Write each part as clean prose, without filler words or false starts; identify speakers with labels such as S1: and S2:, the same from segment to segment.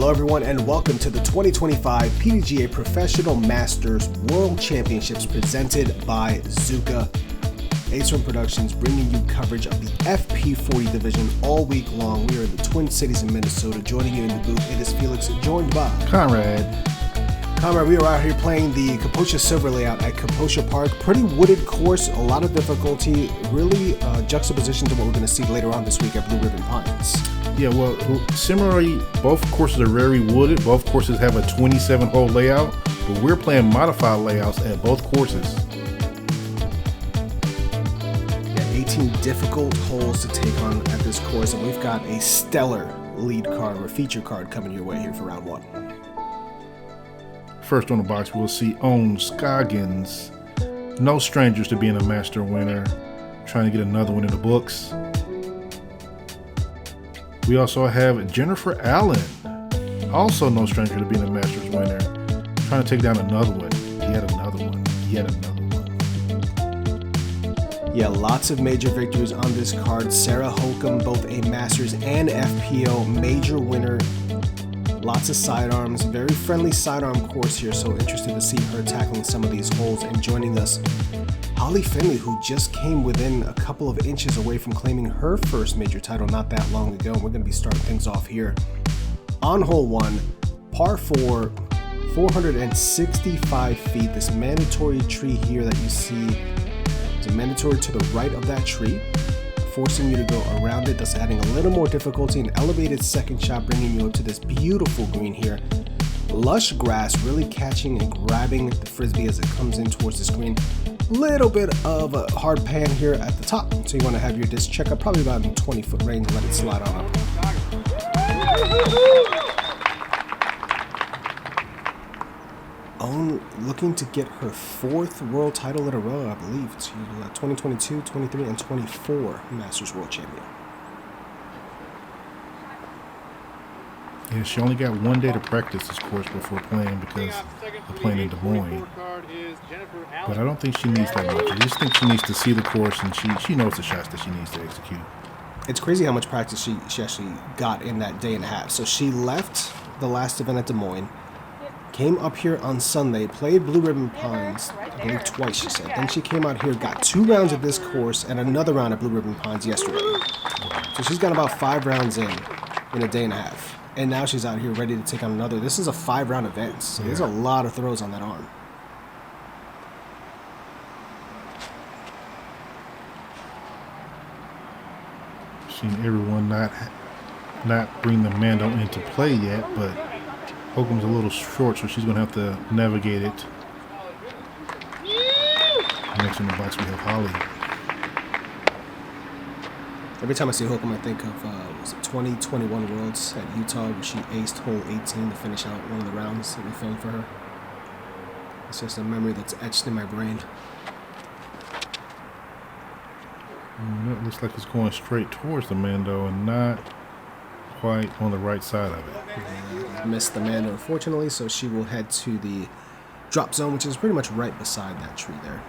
S1: Hello everyone and welcome to the 2025 PDGA Professional Masters World Championships presented by ZÜCA. Ace Run Productions bringing you coverage of the FP40 division all week long. We are in the Twin Cities in Minnesota. Joining you in the booth, it is Felix, joined by
S2: Conrad, we are out here playing the Kaposia Silver layout at Kaposia Park. Pretty wooded course, a lot of difficulty, really juxtaposition to what we're going to see later on this week at Blue Ribbon Pines.
S3: Yeah, well, similarly, both courses are very wooded. Both courses have a 27-hole layout, but we're playing modified layouts at both courses.
S1: Yeah, 18 difficult holes to take on at this course, and we've got a stellar lead card or feature card coming your way here for round one.
S3: First on the box, we'll see Ohn Scoggins. No strangers to being a master winner. Trying to get another one in the books. We also have Jennifer Allen, also no stranger to being a Masters winner, trying to take down another one, yet another one.
S1: Yeah, lots of major victories on this card. Sarah Hokom, both a Masters and FPO major winner. Lots of sidearms, very friendly sidearm course here, so interested to see her tackling some of these holes. And joining us, Finley, who just came within a couple of inches away from claiming her first major title not that long ago. We're going to be starting things off here on hole one, par 4, 465 feet. This mandatory tree here that you see is a mandatory to the right of that tree, forcing you to go around it, thus adding a little more difficulty. An elevated second shot bringing you up to this beautiful green here. Lush grass really catching and grabbing the frisbee as it comes in towards the screen. Little bit of a hard pan here at the top, so you want to have your disc check up probably about in 20-foot range and let it slide on up. Ohn looking to get her fourth world title in a row, I believe. She's 2022, 23, and 24 Masters World Champion.
S3: Yeah, she only got 1 day to practice this course before playing because they're playing in Des Moines. But I don't think she needs that much. I just think she needs to see the course, and she knows the shots that she needs to execute.
S1: It's crazy how much practice she actually got in that day and a half. So she left the last event at Des Moines, came up here on Sunday, played Blue Ribbon Pines, I believe twice she said. Then she came out here, got 2 rounds at this course, and another round at Blue Ribbon Pines yesterday. So she's got about 5 rounds in a day and a half. And now she's out here ready to take on another. This is a 5-round event, so there's a lot of throws on that arm.
S3: Seen everyone not bring the Mando into play yet, but Hokom's a little short, so she's going to have to navigate it. Next in the box, we have Holly.
S1: Every time I see Hokom, I think of 2021 Worlds at Utah, where she aced hole 18 to finish out one of the rounds that we filmed for her. It's just a memory that's etched in my brain.
S3: It looks like it's going straight towards the Mando and not quite on the right side of it.
S1: Missed the Mando, unfortunately, so she will head to the drop zone, which is pretty much right beside that tree there.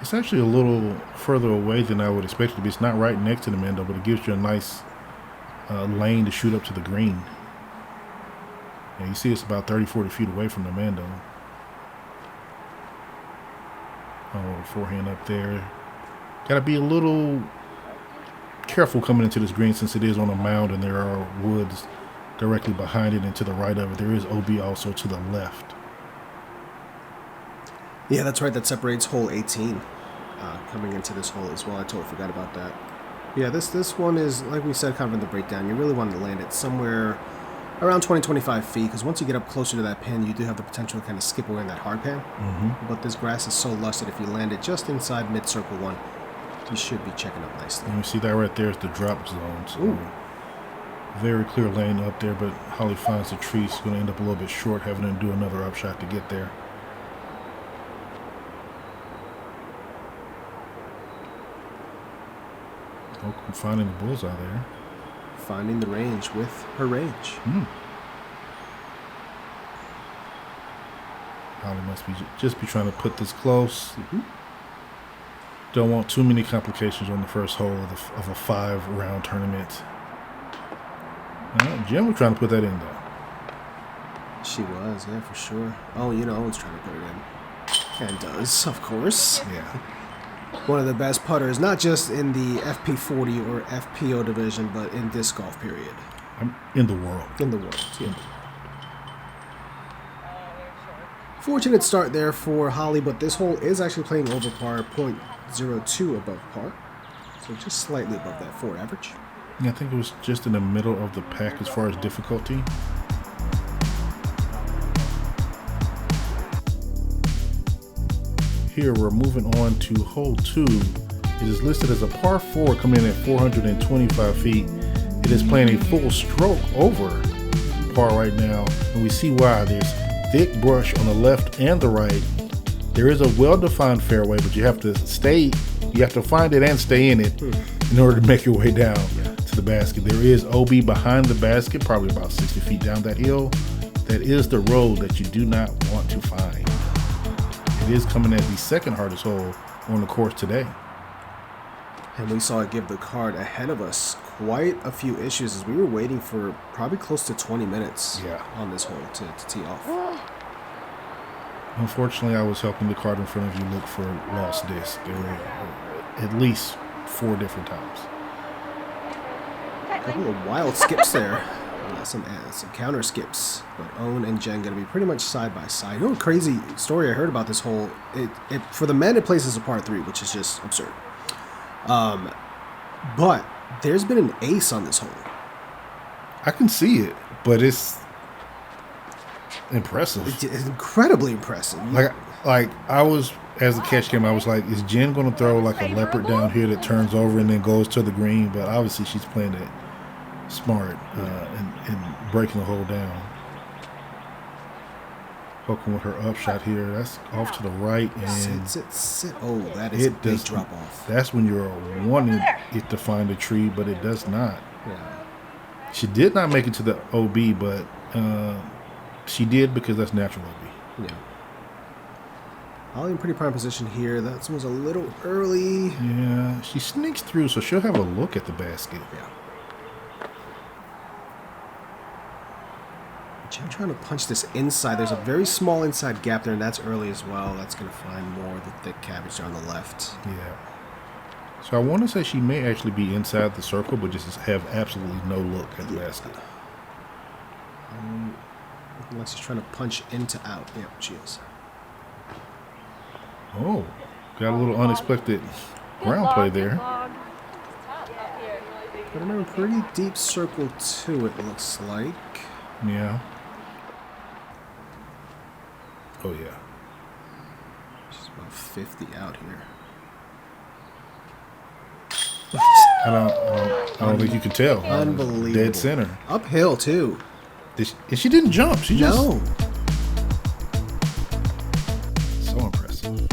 S3: It's actually a little further away than I would expect it to be. It's not right next to the Mando, but it gives you a nice lane to shoot up to the green. Yeah, you see it's about 30-40 feet away from the Mando. Oh, forehand up there. Got to be a little careful coming into this green since it is on a mound and there are woods directly behind it and to the right of it. There is OB also to the left.
S1: Yeah, that's right. That separates hole 18 coming into this hole as well. I totally forgot about that. Yeah, this one is, like we said, kind of in the breakdown. You really want to land it somewhere around 20-25 feet, because once you get up closer to that pin, you do have the potential to kind of skip away in that hard pan. But this grass is so lush that if you land it just inside mid-circle 1, you should be checking up nicely.
S3: And you see that right there is the drop zone. So very clear lane up there, but Holly finds the tree. She's going to end up a little bit short, having to do another upshot to get there. Hokom finding the bullseye there.
S1: Finding the range with her range.
S3: Holly must just be trying to put this close. Don't want too many complications on the first hole of a 5-round tournament. Jim was trying to put that in, though.
S1: She was, yeah, for sure. Oh, you know, Owen's trying to put it in. And does, of course.
S3: Yeah.
S1: One of the best putters, not just in the FP40 or FPO division, but in disc golf, period.
S3: In the world.
S1: In the world, yeah. Fortunate start there for Holly, but this hole is actually playing over par, 0.02 above par. So just slightly above that 4 average.
S3: Yeah, I think it was just in the middle of the pack as far as difficulty. Here we're moving on to hole 2. It is listed as a par 4 coming in at 425 feet. It is playing a full stroke over par right now, and we see why. There's thick brush on the left and the right. There is a well-defined fairway, but you have to find it and stay in it in order to make your way down to the basket. There is OB behind the basket, probably about 60 feet down that hill. That is the road that you do not want to find. It is coming as the second hardest hole on the course today.
S1: And we saw it give the card ahead of us quite a few issues as we were waiting for probably close to 20 minutes on this hole to tee off.
S3: Unfortunately, I was helping the card in front of you look for lost disc. There were at least 4 different times.
S1: A couple of wild skips there. Some counter skips, but Owen and Jen going to be pretty much side by side. You know, a crazy story I heard about this hole. It for the men it plays as a par 3, which is just absurd. But there's been an ace on this hole.
S3: I can see it, but it's impressive.
S1: It's incredibly impressive.
S3: Like I was, as the catch came, I was like, is Jen going to throw like a leopard down here that turns over and then goes to the green? But obviously she's playing it smart and breaking the hole down. Hokom with her upshot here. That's off to the right. And
S1: sit. Oh, that is a big drop off.
S3: That's when you're wanting it to find a tree, but it does not.
S1: Yeah.
S3: She did not make it to the OB, but she did because that's natural OB.
S1: Yeah. Holly in pretty prime position here. That was a little early.
S3: Yeah, she sneaks through, so she'll have a look at the basket.
S1: Yeah. Jen trying to punch this inside. There's a very small inside gap there, and that's early as well. That's going to find more of the thick cabbage there on the left.
S3: Yeah. So I want to say she may actually be inside the circle, but just have absolutely no look at the basket.
S1: Unless she's trying to punch into out. Yep, she is.
S3: Oh, got a little unexpected ground play there.
S1: But remember, pretty deep circle too, it looks like.
S3: Yeah. Oh, yeah.
S1: She's about 50 out here.
S3: I don't think you can tell.
S1: Unbelievable.
S3: Dead center.
S1: Uphill, too.
S3: And she didn't jump. She just...
S1: No.
S3: So impressive.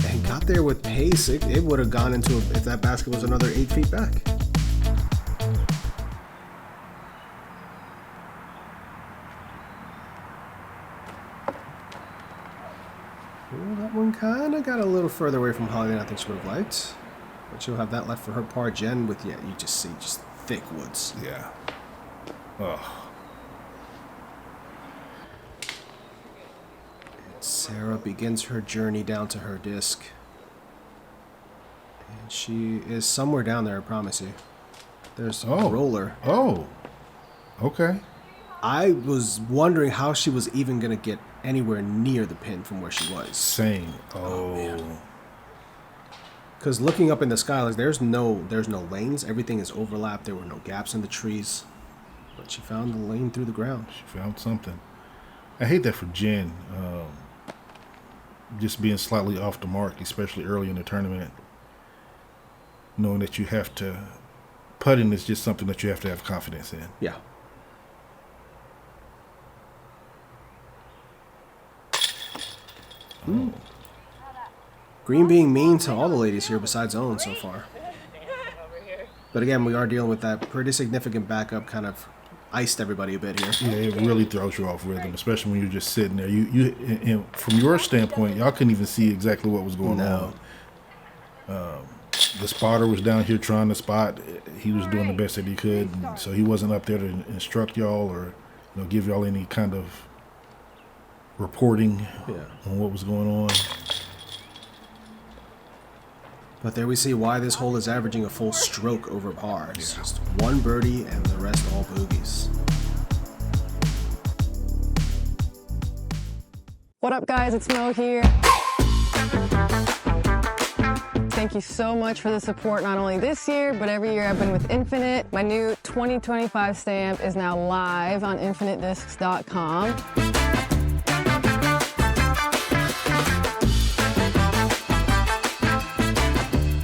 S1: And got there with pace. It would have gone into, if that basket was another 8 feet back. That one kind of got a little further away from Holly than I think she would have liked. But she'll have that left for her par. Jen with, you just see just thick woods.
S3: Yeah. Oh.
S1: And Sarah begins her journey down to her disc. And she is somewhere down there, I promise you. There's a roller.
S3: Oh. Okay.
S1: I was wondering how she was even going to get anywhere near the pin from where she was.
S3: Same. Oh.
S1: Because looking up in the sky, like, there's no lanes. Everything is overlapped. There were no gaps in the trees. But she found the lane through the ground.
S3: She found something. I hate that for Jen. Just being slightly off the mark, especially early in the tournament. Knowing that you have to... Putting is just something that you have to have confidence in.
S1: Yeah.
S3: Oh.
S1: Green being mean to all the ladies here besides Owen so far. But again, we are dealing with that pretty significant backup, kind of iced everybody a bit here.
S3: Yeah, it really throws you off rhythm, especially when you're just sitting there. And from your standpoint, y'all couldn't even see exactly what was going on. The spotter was down here trying to spot. He was doing the best that he could, so he wasn't up there to instruct y'all or give y'all any kind of reporting on what was going on.
S2: But there we see why this hole is averaging a full stroke over par. It's just one birdie and the rest all bogeys.
S4: What up, guys? It's Mo here. Thank you so much for the support, not only this year, but every year I've been with Infinite. My new 2025 stamp is now live on infinitediscs.com.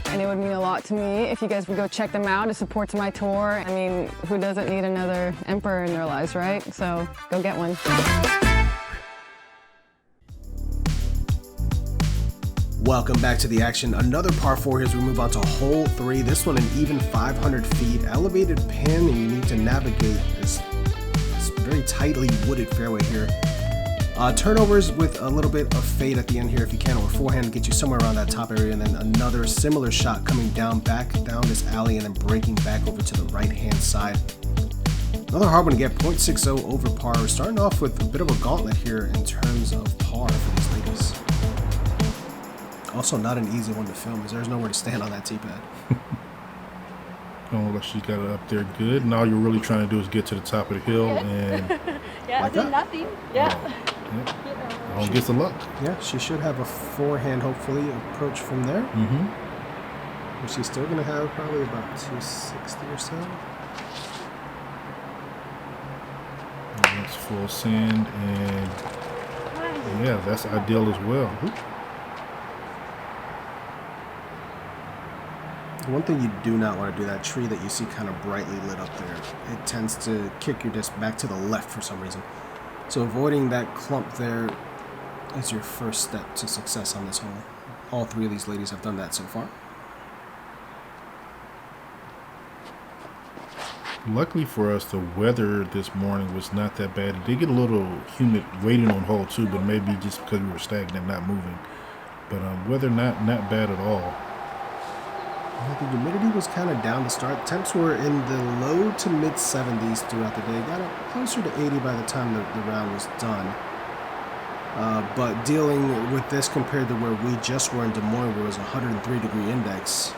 S4: And it would mean a lot to me if you guys would go check them out. It supports my tour. I mean, who doesn't need another emperor in their lives, right? So go get one.
S2: Welcome back to the action. Another par 4 here as we move on to hole 3. This one an even 500 feet. Elevated pin, and you need to navigate this very tightly wooded fairway here. Turnovers with a little bit of fade at the end here if you can, or forehand to get you somewhere around that top area, and then another similar shot coming back down this alley and then breaking back over to the right-hand side. Another hard one to get, 0.60 over par. We're starting off with a bit of a gauntlet here in terms of par for these ladies. Also not an easy one to film because there's nowhere to stand on that tee pad.
S3: Oh, she got it up there good, and all you're really trying to do is get to the top of the hill and
S5: like that. Nothing. Yeah.
S3: Don't get the luck.
S2: Yeah, she should have a forehand, hopefully, approach from there.
S3: Mm-hmm.
S2: But she's still going to have probably about 260 or so.
S3: And that's full sand, and yeah, that's ideal as well.
S2: Mm-hmm. One thing you do not want to do, that tree that you see kind of brightly lit up there, it tends to kick your disc back to the left for some reason. So avoiding that clump there is your first step to success on this hole. All three of these ladies have done that so far.
S3: Luckily for us, the weather this morning was not that bad. It did get a little humid waiting on hole 2, but maybe just because we were stagnant, not moving. But weather not bad at all.
S2: The humidity was kind of down to start. Temps were in the low to mid 70s throughout the day. Got up closer to 80 by the time the round was done. But dealing with this compared to where we just were in Des Moines, where it was a 103-degree index,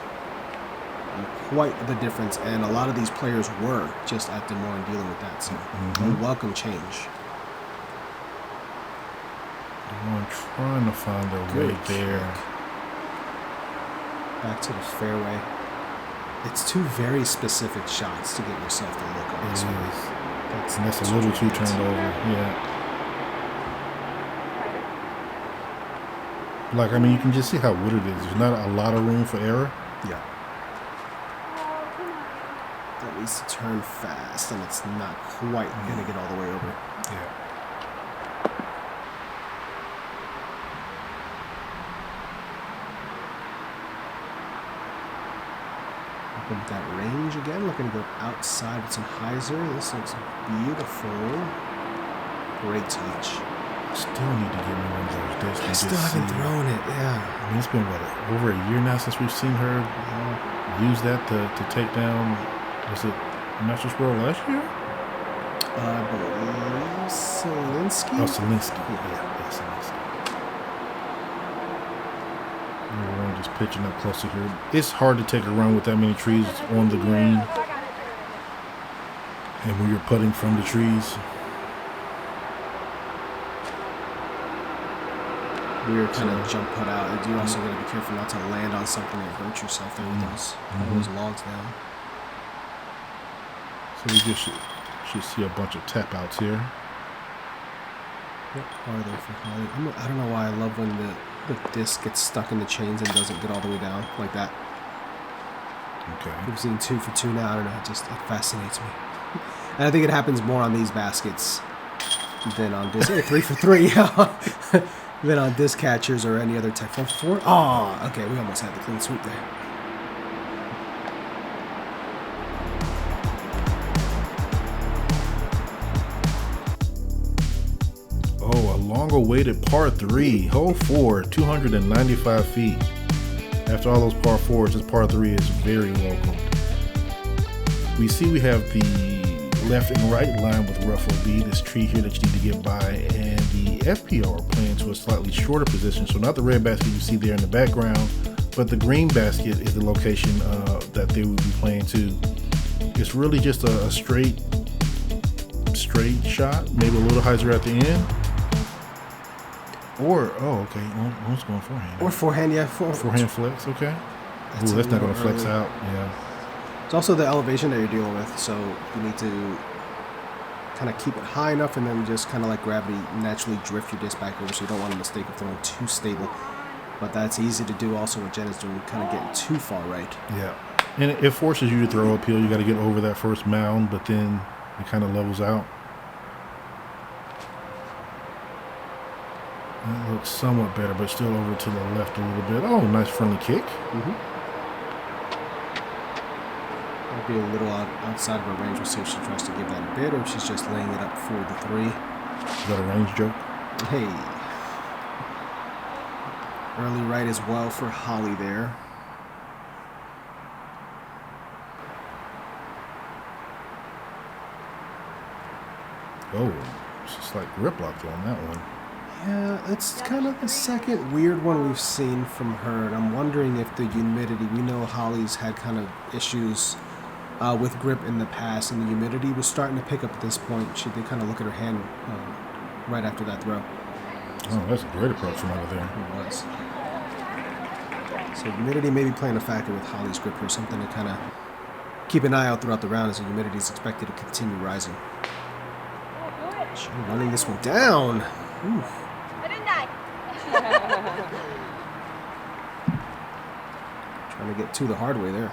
S2: quite the difference. And a lot of these players were just at Des Moines dealing with that. So a welcome change.
S3: I'm trying to find a way there.
S2: Back to the fairway. It's two very specific shots to get yourself the look on this one.
S3: That's a little too turned over. Yeah. Like, I mean, you can just see how wooded it is. There's not a lot of room for error.
S2: Yeah. That needs to turn fast, and it's not quite going to get all the way over.
S3: Yeah.
S2: With that range again, looking to go outside with some hyzer. This looks beautiful. Great touch.
S3: Still need to get me one of those discs.
S2: I still haven't thrown it, yeah.
S3: I mean, it's been, over a year now since we've seen her use that to take down, was it Masters World last year?
S2: I believe Selinsky.
S3: Oh, Selinsky. Yeah, Selinsky. We're just pitching up closer here. It's hard to take a run with that many trees on the green. And when you're putting from the trees.
S2: Weird kind of jump put out. You also got to be careful not to land on something and hurt yourself there with those logs down.
S3: So we just should see a bunch of tap outs here.
S2: What are they for Holly? I don't know why I love when the disc gets stuck in the chains and doesn't get all the way down like that.
S3: Okay.
S2: We've seen 2 for 2 now. I don't know. It fascinates me. And I think it happens more on these baskets than on disc. 3 for 3. Than on disc catchers or any other type. 4 for 4. Oh, okay. We almost had the clean sweep there.
S3: Oh, a long-awaited par 3, hole 4, 295 feet. After all those par 4s, this par 3 is very welcome. We see we have the left and right line with rough OB, this tree here that you need to get by, and the FPO are playing to a slightly shorter position. So not the red basket you see there in the background, but the green basket is the location that they will be playing to. It's really just a straight shot, maybe a little hyzer at the end. Or, okay, Ohn's going forehand.
S2: Or forehand, yeah.
S3: Forehand flex, okay. Ooh, that's not going to flex out, yeah.
S2: It's also the elevation that you're dealing with, so you need to kind of keep it high enough and then just kind of like gravity naturally drift your disc back over, so you don't want a mistake of throwing too stable. But that's easy to do also what Jen is doing, kind of getting too far right.
S3: Yeah, and it forces you to throw uphill. You got to get over that first mound, but then it kind of levels out. That looks somewhat better, but still over to the left a little bit. Oh, nice friendly kick.
S2: Might be a little outside of her range. We'll see if she tries to give that a bit or if she's just laying it up for the 3.
S3: Is that a range joke?
S2: Hey. Early right as well for Holly there.
S3: Oh, it's just like grip locked on that one.
S2: Yeah, it's kind of the second weird one we've seen from her, and I'm wondering if the humidity, we know Holly's had kind of issues with grip in the past, and the humidity was starting to pick up at this point. She did kind of look at her hand right after that throw.
S3: Oh, that's a great approach from over there.
S2: It was. So humidity may be playing a factor with Holly's grip here, something to kind of keep an eye out throughout the round as the humidity is expected to continue rising. She's running this one down. Oof. Trying to get to the hard way there.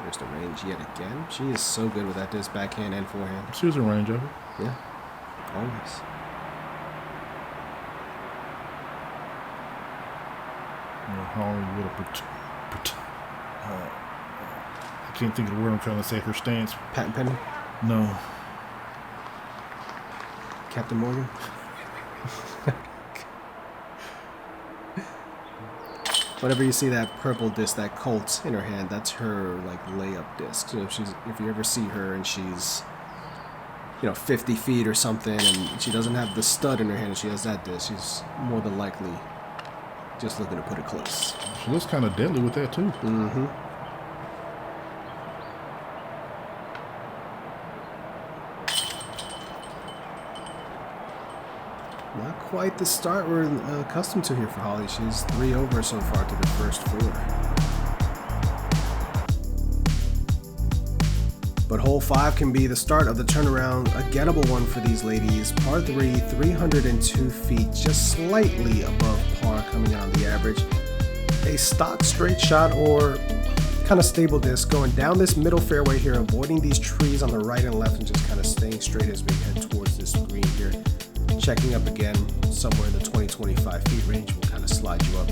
S2: There's the range yet again. She is so good with that disc backhand and forehand.
S3: She was in range of it.
S2: Yeah, always.
S3: Holly with a I can't think of the word I'm trying to say. Her stance.
S2: Patent pending?
S3: No.
S2: Captain Morgan? Whenever you see that purple disc, that Colt in her hand, that's her like layup disc. So if you ever see her and she's 50 feet or something and she doesn't have the stud in her hand and she has that disc, she's more than likely just looking to put it close.
S3: She looks kind of deadly with that too.
S2: Mm-hmm. Not quite the start we're accustomed to here for Holly. She's 3 over so far to the first 4. But hole 5 can be the start of the turnaround, a gettable one for these ladies. Par 3, 302 feet, just slightly above par coming out on the average. A stock straight shot or kind of stable disc going down this middle fairway here, avoiding these trees on the right and left and just kind of staying straight as we head towards this green here. Checking up again somewhere in the 20-25 feet range will kind of slide you up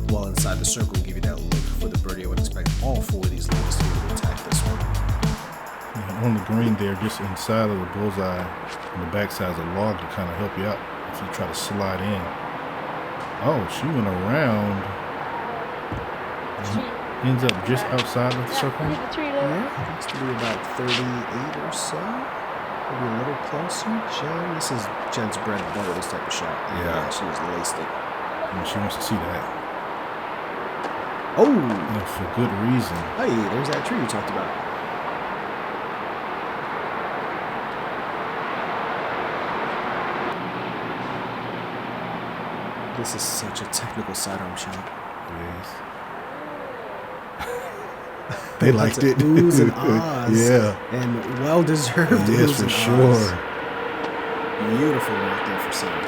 S2: well inside the circle and give you that look for the birdie. I would expect all 4 of these ladies to be able to attack this one.
S3: Yeah, on the green there, just inside of the bullseye, on the backside is a log to kind of help you out if you try to slide in. Oh, she went around. Ends up just outside of the circle.
S2: Yeah, looks to be about 38 or so. Maybe a little closer. This is Jen's bread and butter, this type of shot.
S3: Yeah.
S2: She just laced it.
S3: And she wants to see that.
S2: Oh!
S3: And for good reason.
S2: Hey, there's that tree you talked about. This is such a technical sidearm shot.
S3: Yes. They liked it.
S2: Oohs and ahs.
S3: Yeah.
S2: And well-deserved
S3: yes,
S2: oohs
S3: for
S2: and
S3: sure.
S2: ahs. Beautiful work there for Sam.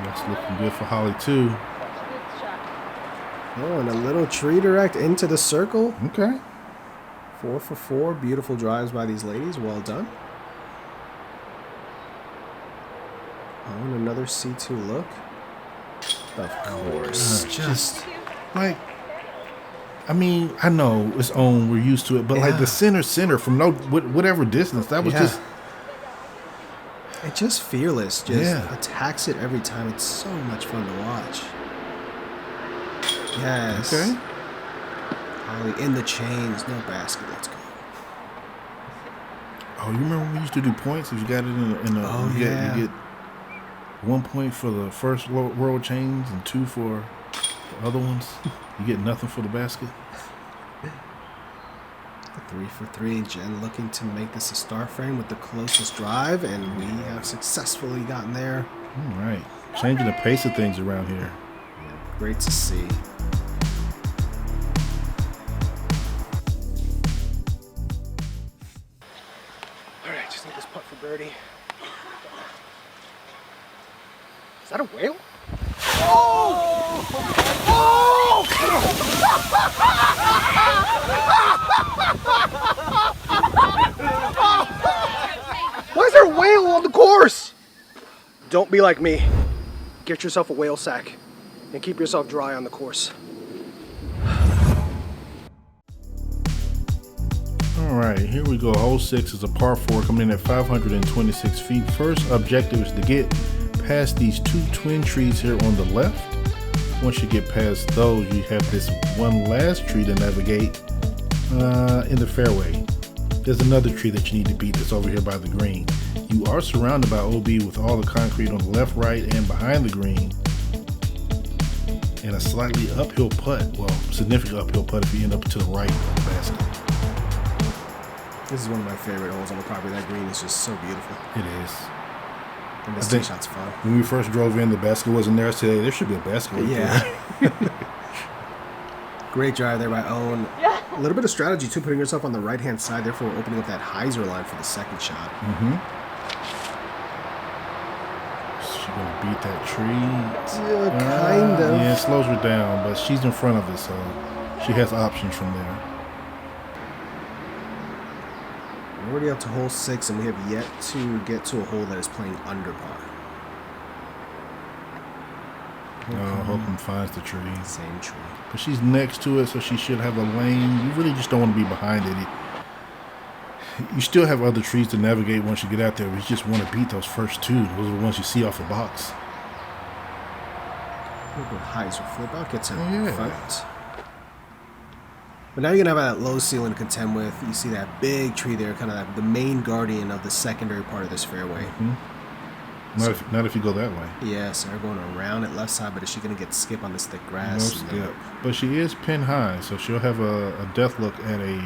S3: That's looking good for Holly, too.
S2: Oh, and a little tree direct into the circle.
S3: Okay.
S2: 4 for 4. Beautiful drives by these ladies. Well done. Oh, and another C2 look. Of course.
S3: Just like, I mean, I know it's Ohn, we're used to it, but like the center from whatever distance, that was just.
S2: It's just fearless. Just attacks it every time. It's so much fun to watch. Yes.
S3: Okay.
S2: Holly in the chains, no basket. Let's go.
S3: Oh, you remember when we used to do points? If you got it in a you get 1 point for the first world chains and 2 for the other ones. You get nothing for the basket.
S2: 3 for 3. Jen looking to make this a star frame with the closest drive, and we have successfully gotten there.
S3: All right. Changing the pace of things around here.
S2: Yeah, great to see. All right, just need this putt for birdie. Is that a whale? Oh! Oh! Why is there a whale on the course? Don't be like me. Get yourself a whale sack and keep yourself dry on the course.
S3: All right, here we go. Hole 6 is a par 4 coming in at 526 feet. First objective is to get past these 2 twin trees here on the left. Once you get past those, you have this one last tree to navigate in the fairway. There's another tree that you need to beat that's over here by the green. You are surrounded by OB with all the concrete on the left, right, and behind the green. And a slightly uphill putt, well, significant uphill putt if you end up to the right of the basket.
S2: This is one of my favorite holes on the property. That green is just so beautiful.
S3: It is.
S2: And this tee shot's fun.
S3: When we first drove in, the basket wasn't there. I said, hey, there should be a basket.
S2: Yeah. Great drive there by Ohn.
S5: Yeah.
S2: A little bit of strategy too, putting yourself on the right-hand side, therefore opening up that hyzer line for the second shot.
S3: She's gonna beat that tree.
S2: Yeah, kind of.
S3: Yeah, it slows her down, but she's in front of it, so she has options from there.
S2: We're already up to hole 6, and we have yet to get to a hole that is playing under par.
S3: Hokom finds the tree.
S2: Same tree.
S3: But she's next to it, so she should have a lane. You really just don't want to be behind it. You still have other trees to navigate once you get out there, but you just want to beat those first 2. Those are the ones you see off the box.
S2: A little bit of hyzer flip out, gets it in front. But now you're going to have that low ceiling to contend with. You see that big tree there, kind of the main guardian of the secondary part of this fairway.
S3: Not if you go that way.
S2: Yeah, so they're going around it left side, but is she going to get skip on this thick grass?
S3: No skip. But she is pin high, so she'll have a death look at a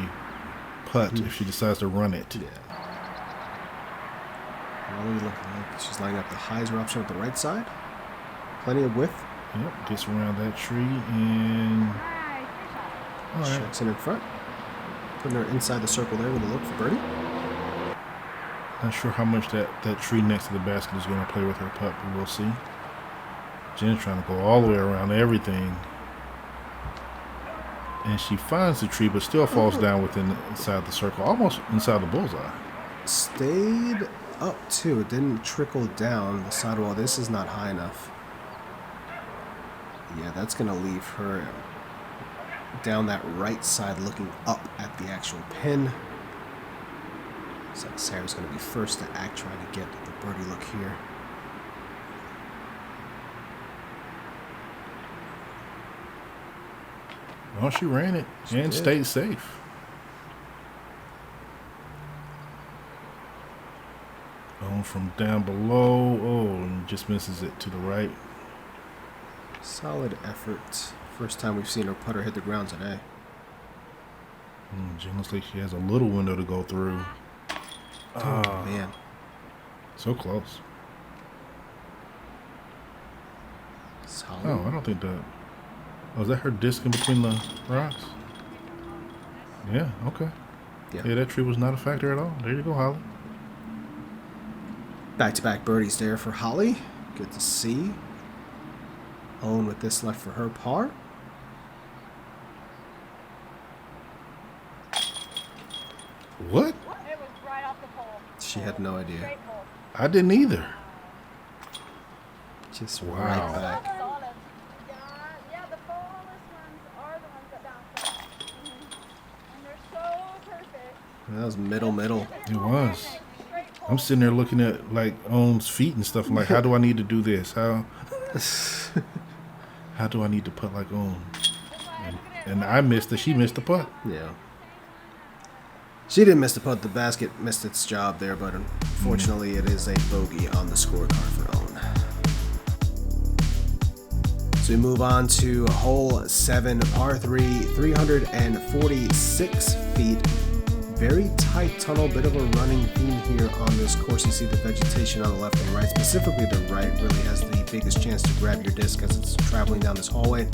S3: putt if she decides to run it.
S2: Yeah. Really looking like she's lining up the hyzer option with the right side. Plenty of width.
S3: Yep, gets around that tree and... All right.
S2: Checks in front. Putting her inside the circle there with a look for birdie.
S3: Not sure how much that tree next to the basket is going to play with her putt, but we'll see. Jen's trying to go all the way around everything. And she finds the tree, but still falls down inside the circle, almost inside the bullseye.
S2: Stayed up too. It didn't trickle down the sidewall. This is not high enough. Yeah, that's going to leave her down that right side looking up at the actual pin. Looks like Sarah's going to be first to act, trying to get the birdie look here.
S3: Well, she ran it and stayed safe. Going from down below. Oh, and just misses it to the right.
S2: Solid effort. First time we've seen her putter hit the ground today.
S3: Jen looks like she has a little window to go through.
S2: Oh, man.
S3: So close.
S2: Solid.
S3: Oh, I don't think that... Oh, is that her disc in between the rocks? Yeah, okay. Yeah, that tree was not a factor at all. There you go, Holly.
S2: Back-to-back birdies there for Holly. Good to see. Ohn with this left for her par.
S3: What?
S5: It was right off the pole.
S2: She had no idea.
S5: Straight pole.
S3: I didn't either.
S2: Just
S3: Wow.
S2: right back.
S5: Solid. Yeah, the fullest ones are the ones that bounce
S2: That was middle.
S3: It was. I'm sitting there looking at like Ohn's feet and stuff. I'm like, how do I need to do this? How do I need to putt like Ohn? And I missed it. She missed the putt.
S2: Yeah. She didn't miss the putt. The basket missed its job there, but unfortunately it is a bogey on the scorecard for Ohn. So we move on to hole 7, par 3, 346 feet. Very tight tunnel, bit of a running theme here on this course. You see the vegetation on the left and right. Specifically the right really has the biggest chance to grab your disc as it's traveling down this hallway.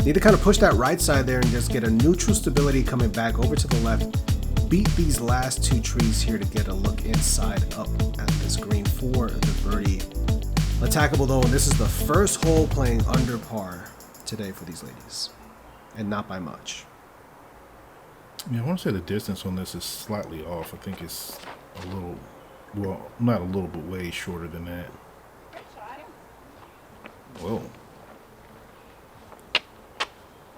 S2: Need to kind of push that right side there and just get a neutral stability coming back over to the left. Beat these last 2 trees here to get a look inside up at this green for the birdie. Attackable though, and this is the first hole playing under par today for these ladies, and not by much.
S3: Yeah, I want to say the distance on this is slightly off. I think it's a little, well, not a little, but way shorter than that. Whoa.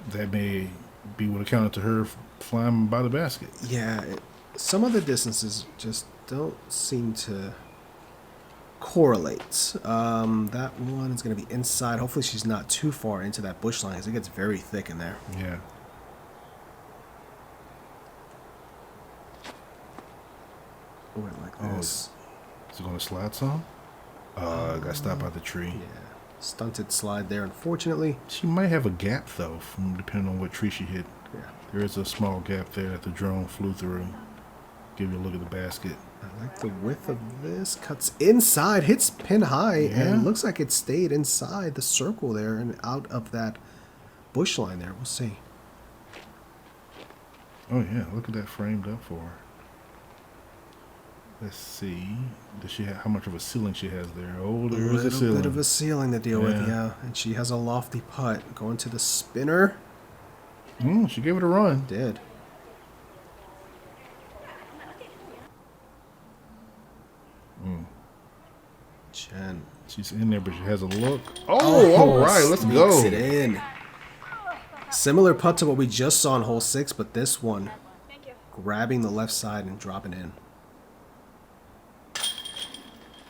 S3: That may be what accounted to her flying by the basket.
S2: Yeah, some of the distances just don't seem to correlate. That one is going to be inside. Hopefully she's not too far into that bush line because it gets very thick in there.
S3: Yeah.
S2: Went like this.
S3: Is it going to slide some? Got stopped by the tree.
S2: Yeah. Stunted slide there, unfortunately.
S3: She might have a gap, though, depending on what tree she hit.
S2: Yeah.
S3: There is a small gap there that the drone flew through. Give you a look at the basket.
S2: I like the width of this. Cuts inside, hits pin high,
S3: Yeah.
S2: and looks like it stayed inside the circle there and out of that bush line there. We'll see.
S3: Oh, yeah. Look at that framed up for her. Let's see. Does she have, how much of a ceiling she has there? Oh, there is a
S2: little
S3: ceiling.
S2: bit of a ceiling to deal with,
S3: Yeah.
S2: yeah. And she has a lofty putt. Going to the spinner.
S3: She gave it a run.
S2: Did. Chen.
S3: She's in there, but she has a look. Oh, all right. Let's go.
S2: Sneaks it in. Similar putt to what we just saw in hole 6, but this one grabbing the left side and dropping in.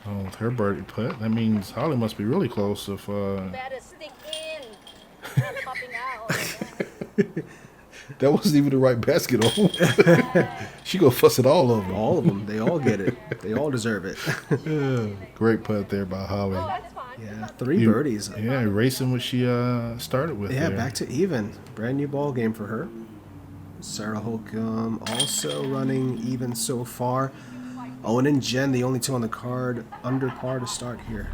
S3: Oh, with her birdie putt, that means Holly must be really close. If
S5: Better stick in. Popping out.
S3: that wasn't even the right basket on, she gonna fuss it all over.
S2: All of them. They all get it. They all deserve it.
S3: Great putt there by Holly.
S5: Oh, that's fine.
S2: Yeah, 3 birdies.
S3: Yeah, erasing what she started with.
S2: Yeah,
S3: there.
S2: back to even. Brand new ball game for her. Sarah Hokom also running even so far. Owen and Jen, the only 2 on the card, under par to start here.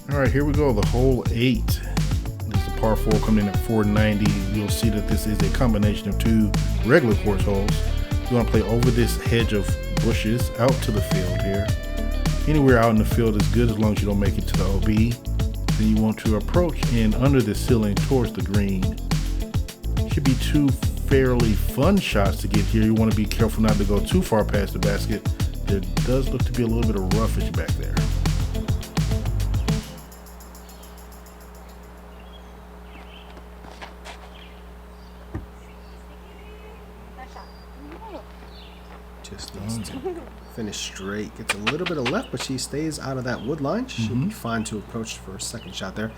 S3: All right, here we go. The hole 8. This is a par 4 coming in at 490. You'll see that this is a combination of 2 regular course holes. You want to play over this hedge of bushes out to the field here. Anywhere out in the field is good as long as you don't make it to the OB. Then you want to approach in under the ceiling towards the green. Should be 2 fairly fun shots to get here. You want to be careful not to go too far past the basket. There does look to be a little bit of roughage back there.
S2: Just needs to finish straight. Gets a little bit of left, but she stays out of that wood line. Should be fine to approach for a second shot there.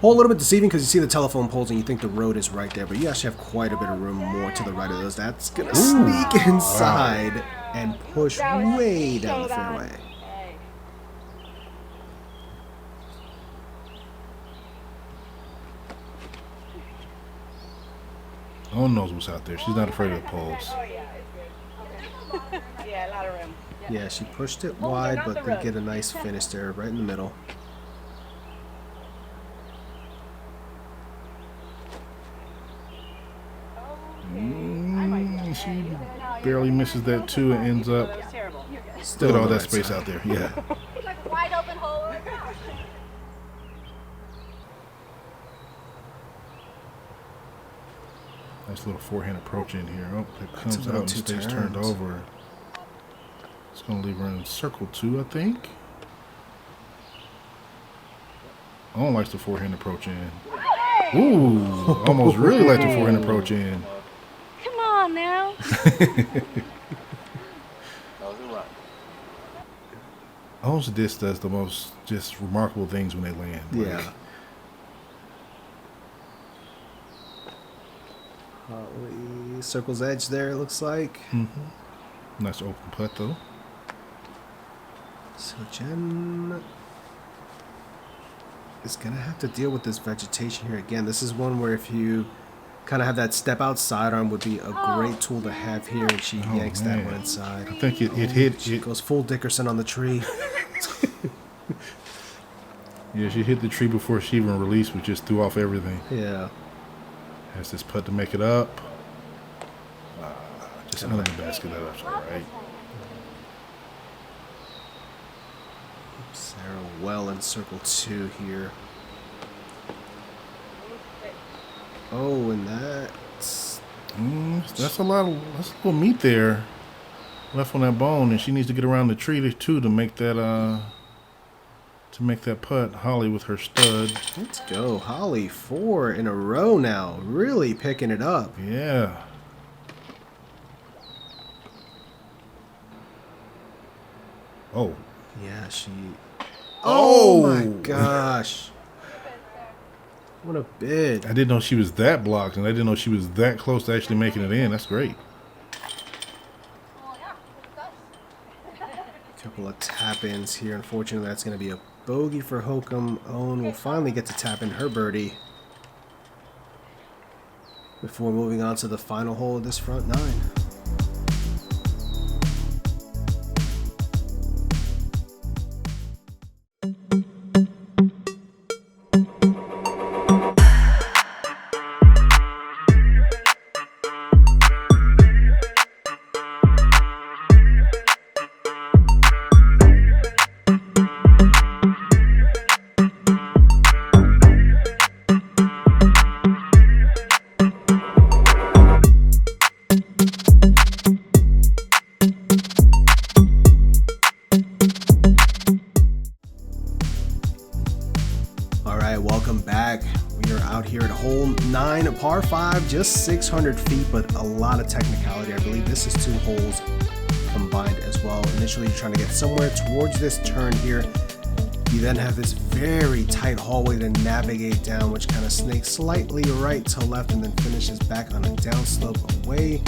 S2: Hole a little bit deceiving because you see the telephone poles and you think the road is right there, but you actually have quite a bit of room more to the right of those. That's going to sneak inside and push way down the fairway.
S5: Hey.
S3: Owen knows what's out there. She's not afraid of the poles.
S5: Oh, yeah, it's good. Okay. Yeah, a lot of room.
S2: Yeah, she pushed it wide, but they get a nice finish there right in the middle.
S3: She barely misses that 2 and ends up.
S5: That was terrible.
S2: Still
S3: Look at all
S2: on the
S3: that
S2: right
S3: space
S2: side.
S3: out there. Yeah.
S5: It's like a wide open hole.
S3: Nice little forehand approach in here. Oh, it comes
S2: little
S3: out and
S2: 2
S3: stays turned
S2: turns.
S3: over. It's going to leave her in circle 2, I think. Owen likes the forehand approach in. Ooh, almost really let the forehand approach in.
S5: Come on now.
S3: Ohn's disc does the most just remarkable things when they land.
S2: Yeah. Holly circles edge there, it looks like.
S3: Nice open putt though.
S2: So Jen is going to have to deal with this vegetation here again. This is one where if you kind of have that step out sidearm would be a great tool to have here, and she yanks that one inside.
S3: I think it hit.
S2: She goes full Dickerson on the tree.
S3: Yeah, she hit the tree before she even released, which just threw off everything.
S2: Yeah.
S3: Has this putt to make it up. Just under the basket. That's all right.
S2: Sarah well in circle 2 here. Oh, and that's
S3: That's a little meat there left on that bone, and she needs to get around the tree too to make that putt. Holly with her stud.
S2: let's go. Holly 4 in a row now, really picking it up.
S3: Yeah. Oh.
S2: Yeah, she.
S3: Oh,
S2: my gosh! What a bid!
S3: I didn't know she was that blocked, and I didn't know she was that close to actually making it in. That's great.
S2: Couple of tap-ins here. Unfortunately, that's going to be a bogey for Hokom. Ohn will finally get to tap in her birdie before moving on to the final hole of this front 9. Par 5, just 600 feet, but a lot of technicality. I believe this is 2 holes combined as well. Initially, you're trying to get somewhere towards this turn here. You then have this very tight hallway to navigate down, which kind of snakes slightly right to left and then finishes back on a downslope away.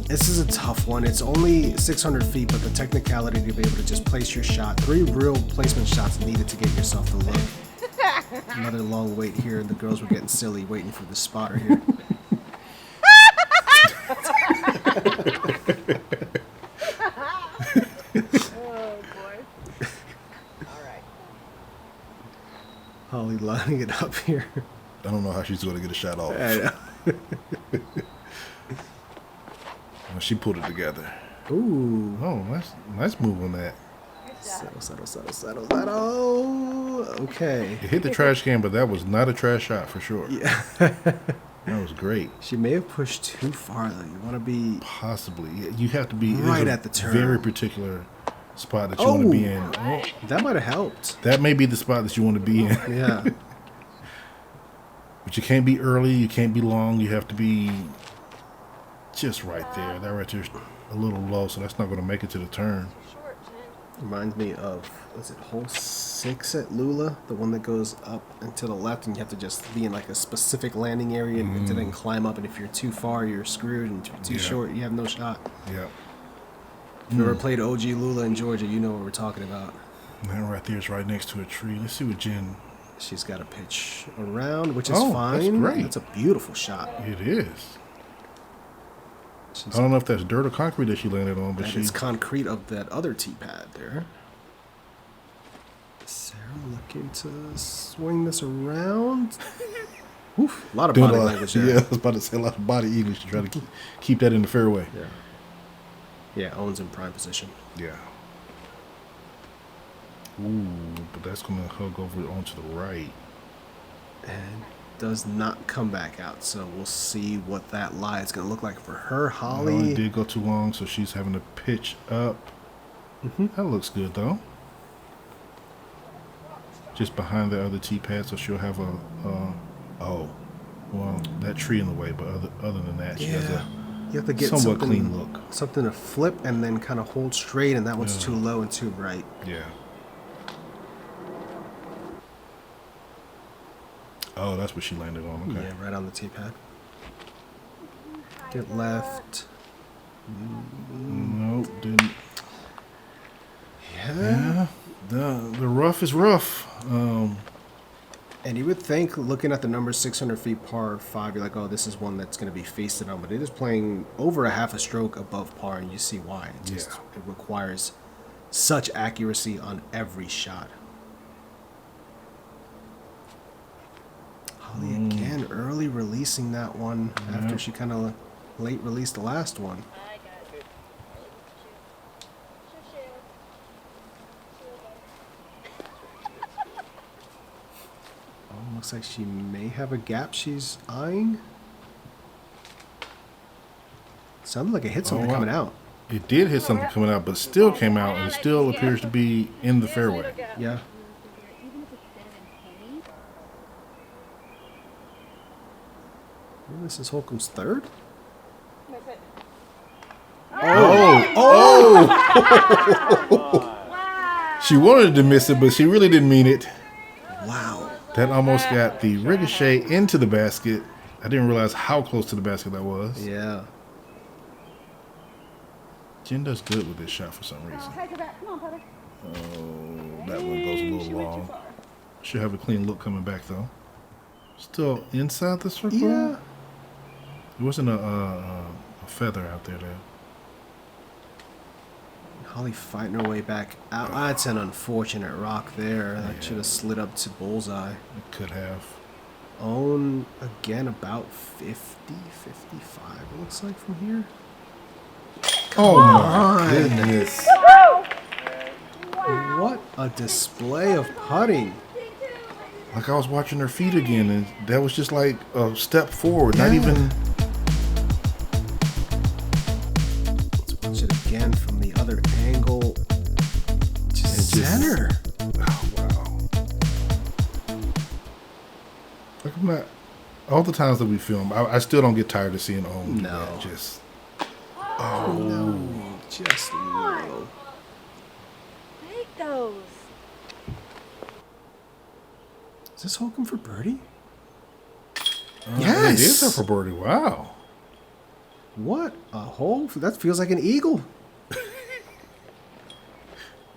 S2: This is a tough one. It's only 600 feet, but the technicality to be able to just place your shot. 3 real placement shots needed to get yourself the look. Another long wait here, and the girls were getting silly waiting for the spotter here.
S5: Oh boy. Alright.
S2: Holly lining it up here.
S3: I don't know how she's going to get a shot off.
S2: I know.
S3: Well, she pulled it together.
S2: Ooh.
S3: Oh, nice move on that.
S2: Settle. Okay.
S3: It hit the trash can, but that was not a trash shot for sure.
S2: Yeah.
S3: That was great.
S2: She may have pushed too far, though. You want to be
S3: Possibly. You have to be
S2: right at the turn.
S3: Very particular spot that you want to be in. Oh,
S2: that might have helped.
S3: that may be the spot that you want to be in.
S2: Yeah.
S3: But you can't be early. You can't be long. You have to be just right there. That right there's a little low, so that's not going to make it to the turn.
S2: Reminds me of, is it hole 6 at Lula? The one that goes up and to the left, and you have to just be in like a specific landing area and to then climb up. And if you're too far, you're screwed. And if you're too short, you have no shot.
S3: Yeah.
S2: If you ever played OG Lula in Georgia, you know what we're talking about.
S3: That right there is right next to a tree. Let's see what Jen.
S2: She's got a pitch around, which is fine.
S3: That's great.
S2: That's a beautiful shot.
S3: It is. I don't know if that's dirt or concrete that she landed on, but
S2: It's concrete of that other tee pad there. Sarah looking to swing this around. Oof, a lot of body language there.
S3: Yeah, I was about to say a lot of body English to try to keep that in the fairway.
S2: Yeah, Ohn's in prime position.
S3: Yeah. Ooh, but that's going to hug over onto the right.
S2: And does not come back out, so we'll see what that lie is going to look like for her. Holly.
S3: It did go too long, so she's having to pitch up. That looks good, though. Just behind the other tee pad, so she'll have a Oh, well, that tree in the way, but other than that, she has a
S2: You have to get
S3: somewhat clean look.
S2: Something to flip and then kind of hold straight, and that one's too low and too bright.
S3: Yeah. Oh, that's what she landed on. Okay.
S2: Yeah, right on the T-pad. Get left.
S3: Nope, didn't.
S2: Yeah.
S3: The rough is rough.
S2: And you would think, looking at the number 600 feet par 5, you're like, oh, this is one that's going to be feasted on. But it is playing over a half a stroke above par, and you see why. It requires such accuracy on every shot. Holly again, early releasing that one after she kind of late released the last one.
S5: I got it. Shoot.
S2: Oh, looks like she may have a gap she's eyeing. Sounded like it hit something coming out.
S3: It did hit something coming out, but still came out and still appears to be in the fairway.
S2: Yeah. This is Holcomb's third?
S3: She wanted to miss it, but she really didn't mean it.
S2: Wow.
S3: That almost got the ricochet into the basket. I didn't realize how close to the basket that was.
S2: Yeah.
S3: Jen does good with this shot for some reason. Oh, that one goes a little long. Should have a clean look coming back, though. Still inside the circle?
S2: Yeah.
S3: It wasn't a feather out there, though.
S2: Holly fighting her way back out. That's an unfortunate rock there. That should have slid up to bullseye.
S3: It could have.
S2: Ohn, again, about 50, 55, it looks like from here.
S3: Oh, my goodness.
S2: What a display of putting.
S3: Like I was watching her feet again, and that was just like a step forward, not even...
S2: Let's watch it again from the other angle. Just center.
S3: Oh, wow. Like I'm not... All the times that we film, I still don't get tired of seeing Ohn do that. Just... Oh.
S2: No. Just low.
S5: Take those.
S2: Is this Holcomb for birdie?
S3: Yes! It is her for birdie. Wow.
S2: What a hole. That feels like an eagle.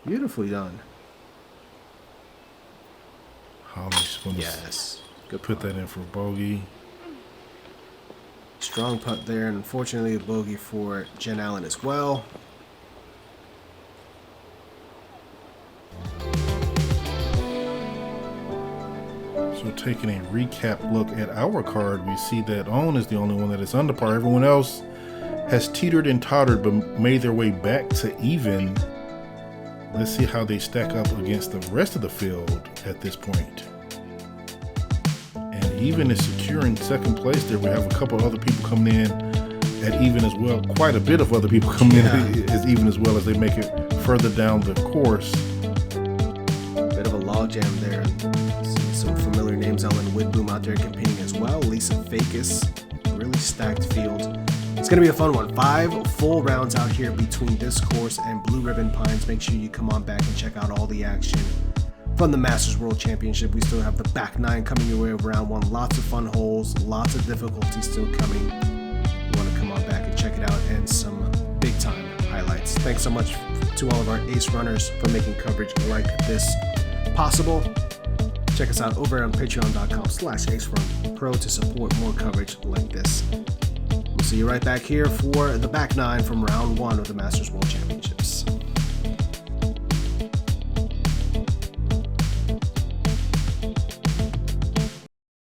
S2: Beautifully done.
S3: Holly's going to
S2: Good
S3: put
S2: putt.
S3: that in for bogey.
S2: Strong putt there, and unfortunately a bogey for Jen Allen as well.
S3: So taking a recap look at our card, we see that Ohn is the only one that is under par. Everyone else has teetered and tottered but made their way back to even. Let's see how they stack up against the rest of the field at this point. And even is securing second place there. We have a couple other people coming in at even as well. Quite a bit of other people coming in as even as well as they make it further down the course.
S2: Bit of a logjam there. Some familiar names. Ellen Widboom out there competing as well. Lisa Fakis. Really stacked field. It's going to be a fun one. 5 full rounds out here between this course and Blue Ribbon Pines. Make sure you come on back and check out all the action from the Masters World Championship. We still have the back 9 coming your way of round 1. Lots of fun holes. Lots of difficulty still coming. You want to come on back and check it out, and some big time highlights. Thanks so much to all of our ace runners for making coverage like this possible. Check us out over on patreon.com/AceRunPro to support more coverage like this. We'll see you right back here for the back 9 from round 1 of the Masters World Championships.